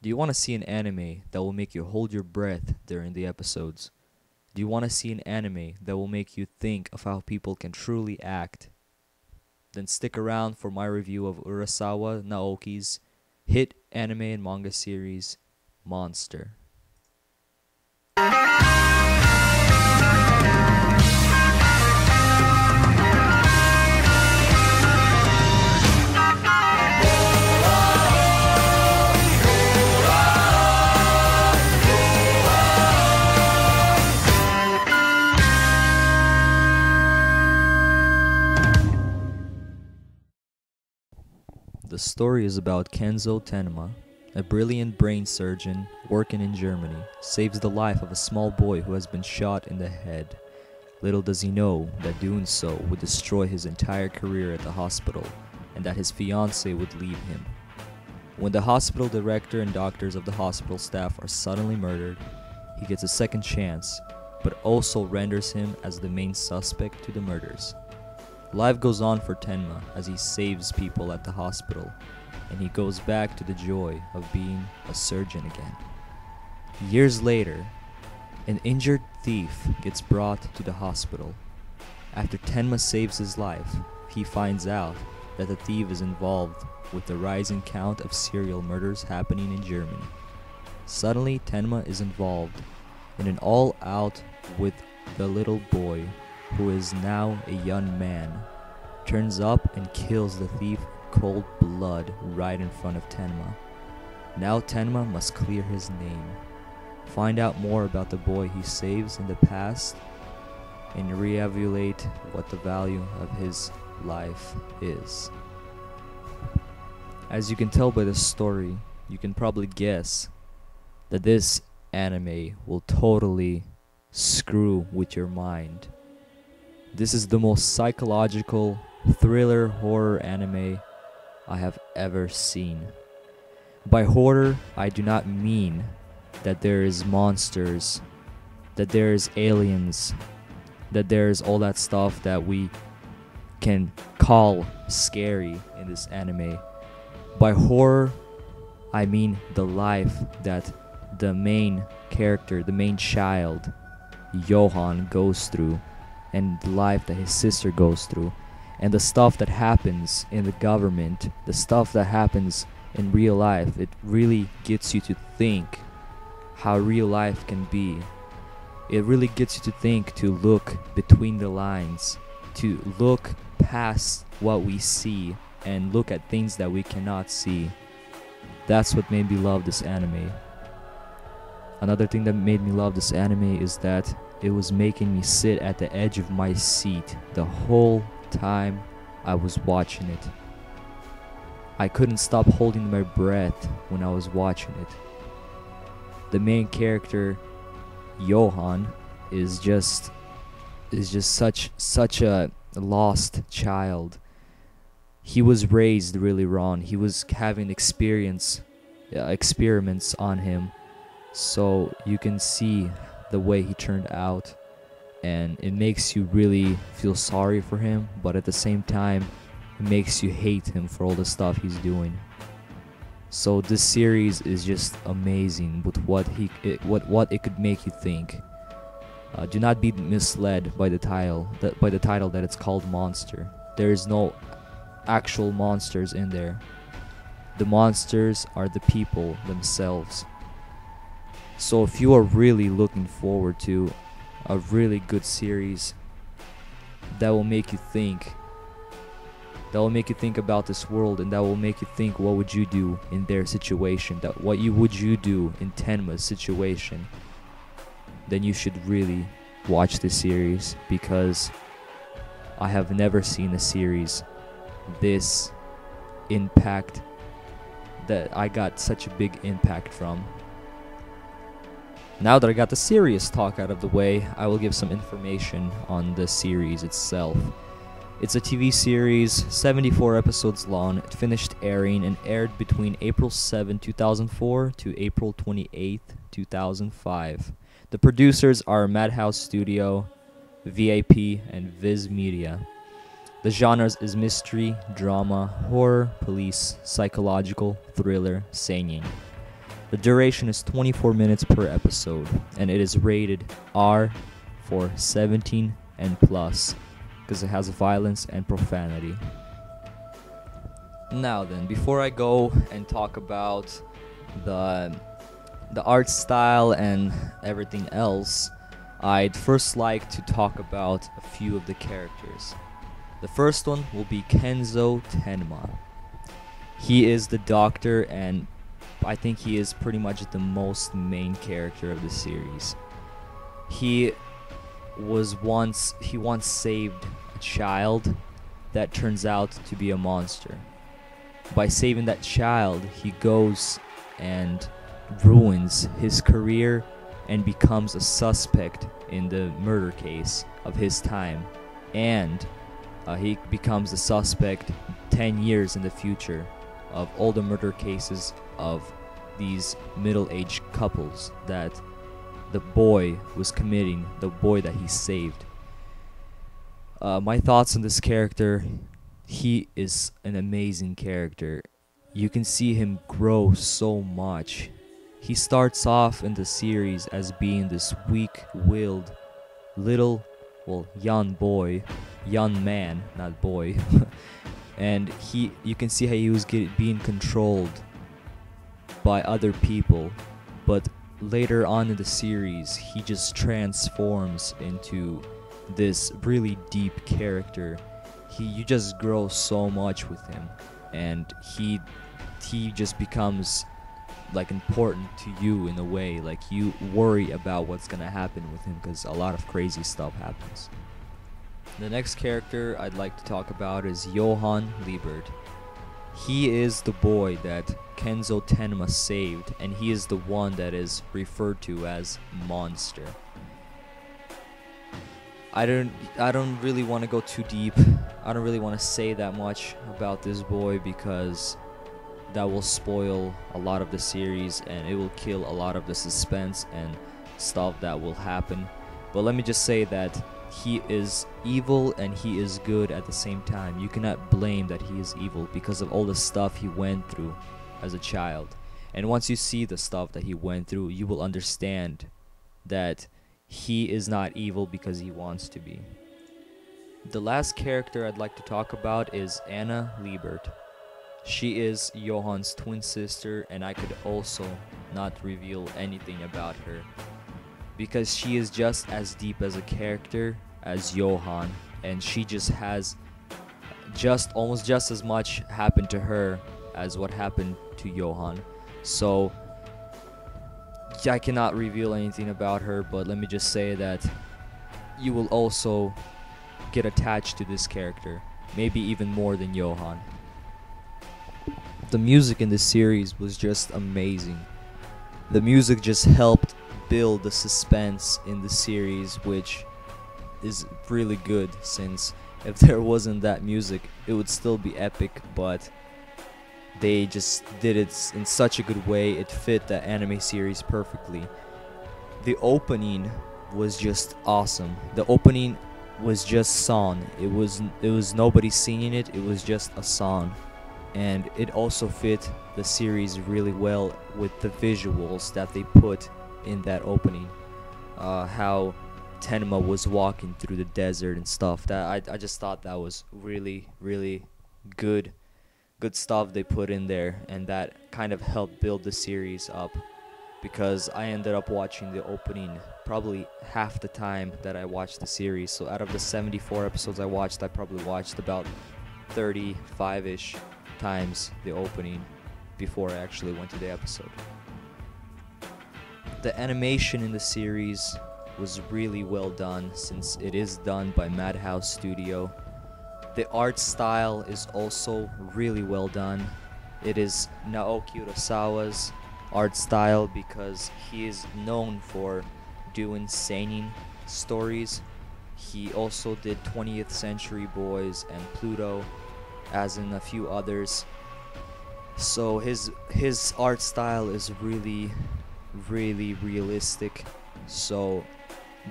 Do you want to see an anime that will make you hold your breath during the episodes? Do you want to see an anime that will make you think of how people can truly act? Then stick around for my review of Urasawa Naoki's hit anime and manga series, Monster. The story is about Kenzo Tenma, a brilliant brain surgeon working in Germany, saves the life of a small boy who has been shot in the head. Little does he know that doing so would destroy his entire career at the hospital, and that his fiancée would leave him. When the hospital director and doctors of the hospital staff are suddenly murdered, he gets a second chance, but also renders him as the main suspect to the murders. Life goes on for Tenma as he saves people at the hospital, and he goes back to the joy of being a surgeon again. Years later, an injured thief gets brought to the hospital. After Tenma saves his life, he finds out that the thief is involved with the rising count of serial murders happening in Germany. Suddenly, Tenma is involved in an all-out with the little boy, who is now a young man, turns up and kills the thief in cold blood right in front of Tenma. Now Tenma must clear his name, find out more about the boy he saves in the past, and reevaluate what the value of his life is. As you can tell by the story, you can probably guess that this anime will totally screw with your mind. This is the most psychological thriller horror anime I have ever seen. By horror, I do not mean that there is monsters, that there is aliens, that there is all that stuff that we can call scary in this anime. By horror, I mean the life that the main character, the main child, Johan, goes through, and the life that his sister goes through, and the stuff that happens in the government, the stuff that happens in real life. It really gets you to think how real life can be. It really gets you to think, to look between the lines, to look past what we see and look at things that we cannot see. That's what made me love this anime. Another thing that made me love this anime is that it was making me sit at the edge of my seat the whole time I was watching it. I couldn't stop holding my breath when I was watching it. The main character, Johan, is just such a lost child. He was raised really wrong. He was having experiments on him, so you can see the way he turned out, and it makes you really feel sorry for him, but at the same time it makes you hate him for all the stuff he's doing. So this series is just amazing with what it could make you think. Do not be misled by the title that it's called Monster. There is no actual monsters in there. The monsters are the people themselves. So if you are really looking forward to a really good series that will make you think, about this world, and that will make you think, what would you do in their situation, would you do in Tenma's situation, then you should really watch this series, because I have never seen a series this impact, that I got such a big impact from. Now that I got the serious talk out of the way, I will give some information on the series itself. It's a TV series, 74 episodes long. It finished airing and aired between April 7, 2004 to April 28, 2005. The producers are Madhouse Studio, VIP, and Viz Media. The genres is mystery, drama, horror, police, psychological, thriller, seinen. The duration is 24 minutes per episode, and it is rated R for 17 and plus, because it has violence and profanity. Now then, before I go and talk about the art style and everything else, I'd first like to talk about a few of the characters. The first one will be Kenzo Tenma. He is the doctor, and I think he is pretty much the most main character of the series. He once saved a child that turns out to be a monster. By saving that child, he goes and ruins his career and becomes a suspect in the murder case of his time. And he becomes a suspect 10 years in the future of all the murder cases of these middle-aged couples that the boy was committing, the boy that he saved. My thoughts on this character: he is an amazing character. You can see him grow so much. He starts off in the series as being this weak-willed little, young man, not boy. And you can see how he was being controlled by other people, but later on in the series, he just transforms into this really deep character. You just grow so much with him, and he just becomes like important to you in a way. Like, you worry about what's gonna happen with him because a lot of crazy stuff happens. The next character I'd like to talk about is Johann Liebert. He is the boy that Kenzo Tenma saved, and he is the one that is referred to as Monster. I don't really want to go too deep. I don't really want to say that much about this boy because that will spoil a lot of the series, and it will kill a lot of the suspense and stuff that will happen. But let me just say that he is evil and he is good at the same time. You cannot blame that he is evil because of all the stuff he went through as a child. And once you see the stuff that he went through, you will understand that he is not evil because he wants to be. The last character I'd like to talk about is Anna Liebert. She is Johann's twin sister, and I could also not reveal anything about her because she is just as deep as a character as Johann, and she just has almost just as much happened to her as what happened to Johann. So I cannot reveal anything about her, but let me just say that you will also get attached to this character, maybe even more than Johann. The music in this series was just amazing. The music just helped build the suspense in the series, which is really good, since if there wasn't that music, it would still be epic, but they just did it in such a good way. It fit the anime series perfectly. The opening was just awesome. The opening was just song. It was nobody singing it. It was just a song, and it also fit the series really well with the visuals that they put in that opening. How Tenma was walking through the desert and stuff. That I just thought that was really, really good stuff they put in there, and that kind of helped build the series up, because I ended up watching the opening probably half the time that I watched the series. So out of the 74 episodes I watched, I probably watched about 35-ish times the opening before I actually went to the episode. The animation in the series was really well done, since it is done by Madhouse Studio. The art style is also really well done. It is Naoki Urasawa's art style, because he is known for doing seinen stories. He also did 20th Century Boys and Pluto, as in a few others. So his art style is really, really realistic. So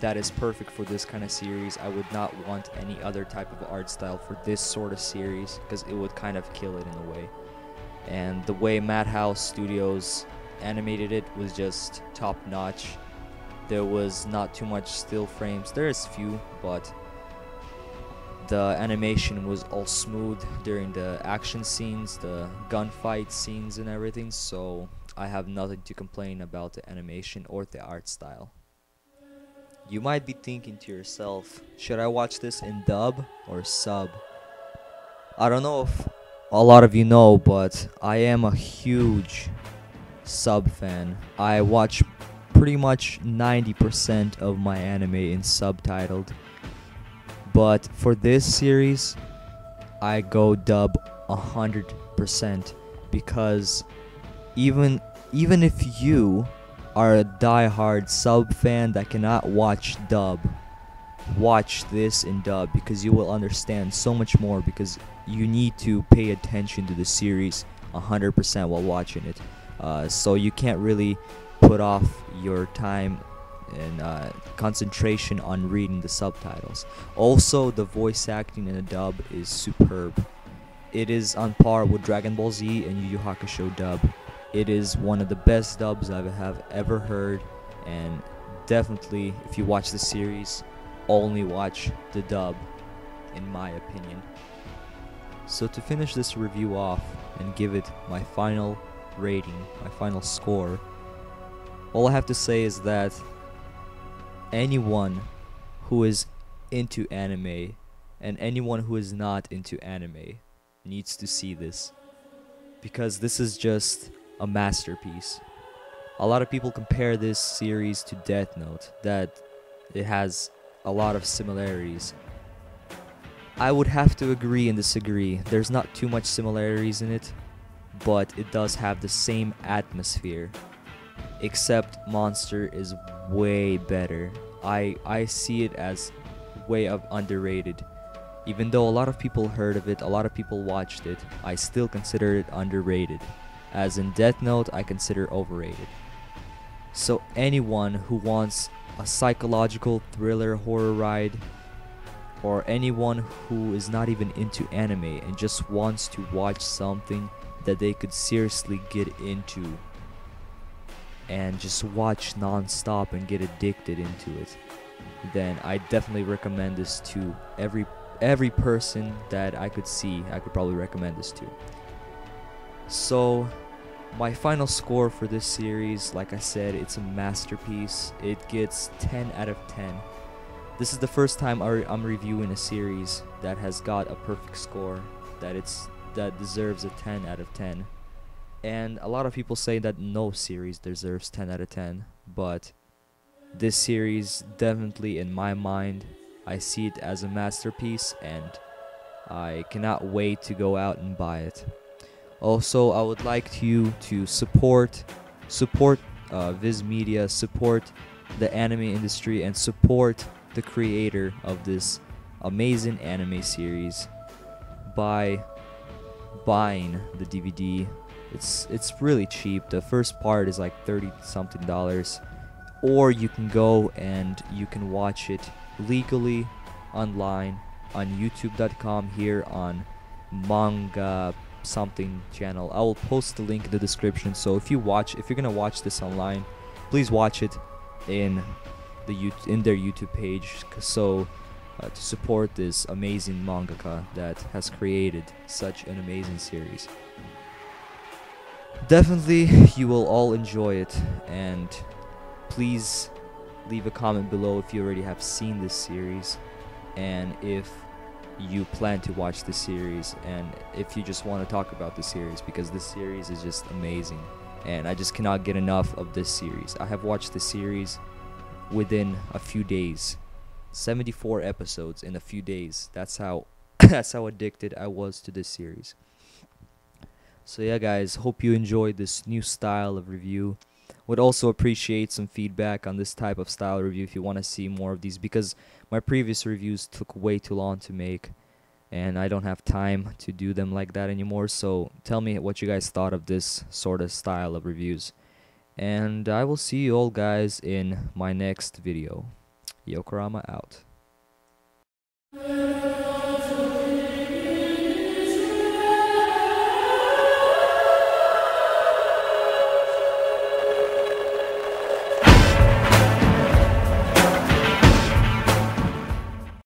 that is perfect for this kind of series. I would not want any other type of art style for this sort of series, because it would kind of kill it in a way. And the way Madhouse Studios animated it was just top notch. There was not too much still frames. There is few, but the animation was all smooth during the action scenes, the gunfight scenes and everything, so I have nothing to complain about the animation or the art style. You might be thinking to yourself, should I watch this in dub or sub? I don't know if a lot of you know, but I am a huge sub fan. I watch pretty much 90% of my anime in subtitled. But for this series, I go dub 100% because even if you are a die-hard sub fan that cannot watch dub, watch this in dub because you will understand so much more, because you need to pay attention to the series 100% while watching it. So you can't really put off your time and concentration on reading the subtitles. Also, the voice acting in a dub is superb. It is on par with Dragon Ball Z and Yu Yu Hakusho dub. It is one of the best dubs I have ever heard, and definitely, if you watch the series, only watch the dub, in my opinion. So to finish this review off and give it my final rating, my final score, all I have to say is that anyone who is into anime and anyone who is not into anime needs to see this, because this is just a masterpiece. A lot of people compare this series to Death Note, that it has a lot of similarities. I would have to agree and disagree. There's not too much similarities in it, but it does have the same atmosphere, except Monster is way better. I see it as way of underrated. Even though a lot of people heard of it, a lot of people watched it, I still consider it underrated. As in Death Note, I consider overrated. So anyone who wants a psychological thriller horror ride, or anyone who is not even into anime and just wants to watch something that they could seriously get into and just watch non-stop and get addicted into it, then I definitely recommend this to every person that I could see. I could probably recommend this to. So my final score for this series, like I said, it's a masterpiece. It gets 10 out of 10. This is the first time I'm reviewing a series that has got a perfect score, that deserves a 10 out of 10. And a lot of people say that no series deserves 10 out of 10, but this series definitely, in my mind, I see it as a masterpiece, and I cannot wait to go out and buy it. Also, I would like you to support Viz Media, support the anime industry, and support the creator of this amazing anime series by buying the DVD. It's really cheap. The first part is like $30 something, or you can go and you can watch it legally online on youtube.com here on manga something channel. I will post the link in the description, so if you're gonna watch this online, please watch it in their YouTube page, so to support this amazing manga-ka that has created such an amazing series. Definitely you will all enjoy it, and please leave a comment below if you already have seen this series, and if you plan to watch this series, and if you just want to talk about the series, because this series is just amazing and I just cannot get enough of this series. I have watched the series within a few days, 74 episodes in a few days. That's how that's how addicted I was to this series. So yeah guys, hope you enjoyed this new style of review. Would also appreciate some feedback on this type of style review if you want to see more of these, because my previous reviews took way too long to make and I don't have time to do them like that anymore. So tell me what you guys thought of this sort of style of reviews, and I will see you all guys in my next video. Yokorama out.